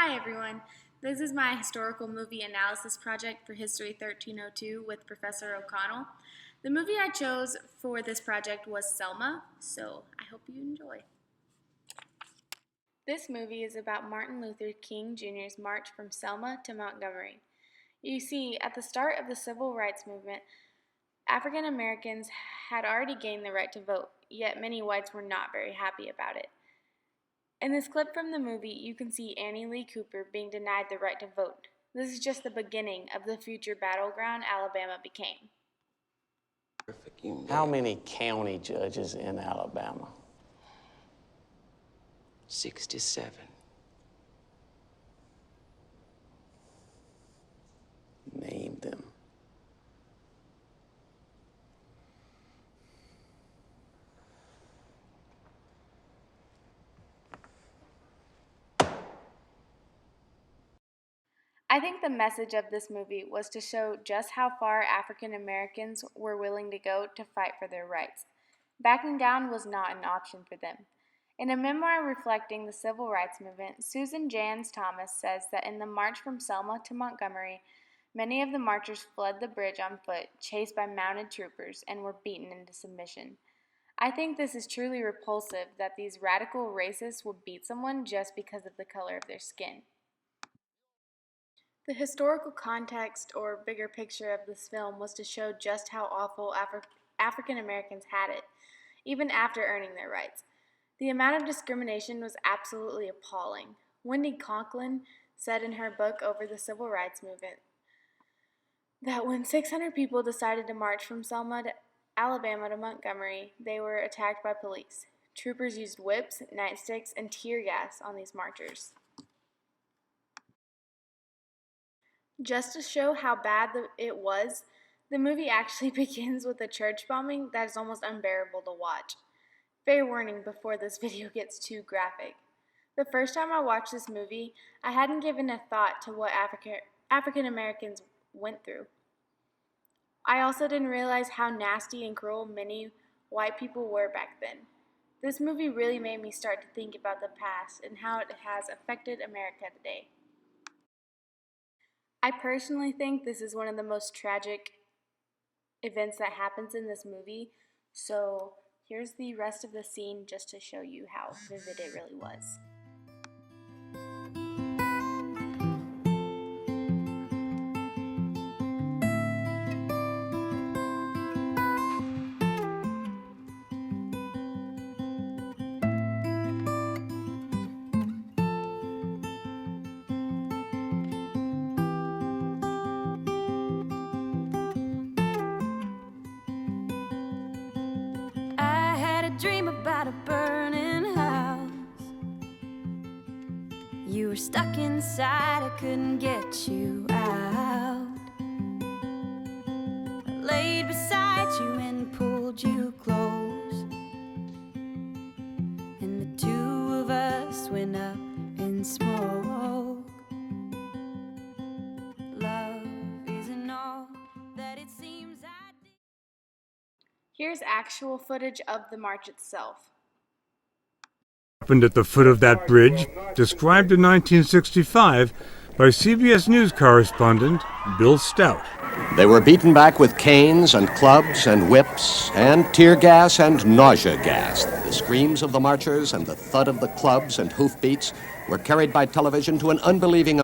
Hi everyone, this is my historical movie analysis project for History 1302 with Professor O'Connell. The movie I chose for this project was Selma, so I hope you enjoy. This movie is about Martin Luther King Jr.'s march from Selma to Montgomery. You see, at the start of the Civil Rights Movement, African Americans had already gained the right to vote, yet many whites were not very happy about it. In this clip from the movie, you can see Annie Lee Cooper being denied the right to vote. This is just the beginning of the future battleground Alabama became. How many county judges in Alabama? 67. Name them. I think the message of this movie was to show just how far African Americans were willing to go to fight for their rights. Backing down was not an option for them. In a memoir reflecting the Civil Rights Movement, Susan Jans Thomas says that in the march from Selma to Montgomery, many of the marchers fled the bridge on foot, chased by mounted troopers, and were beaten into submission. I think this is truly repulsive that these radical racists would beat someone just because of the color of their skin. The historical context or bigger picture of this film was to show just how awful African Americans had it, even after earning their rights. The amount of discrimination was absolutely appalling. Wendy Conklin said in her book over the Civil Rights Movement that when 600 people decided to march from Selma, Alabama to Montgomery, they were attacked by police. Troopers used whips, nightsticks, and tear gas on these marchers. Just to show how bad it was, the movie actually begins with a church bombing that is almost unbearable to watch. Fair warning before this video gets too graphic. The first time I watched this movie, I hadn't given a thought to what African Americans went through. I also didn't realize how nasty and cruel many white people were back then. This movie really made me start to think about the past and how it has affected America today. I personally think this is one of the most tragic events that happens in this movie, so here's the rest of the scene just to show you how vivid it really was. Dream about a burning house. You were stuck inside, I couldn't get you out. I laid beside you and pulled you close, and the two of us went up in smoke. Love isn't all that it seems I did. Here's actual footage of the march itself. Happened at the foot of that bridge, described in 1965 by CBS News correspondent Bill Stout. They were beaten back with canes and clubs and whips and tear gas and nausea gas. The screams of the marchers and the thud of the clubs and hoofbeats were carried by television to an unbelieving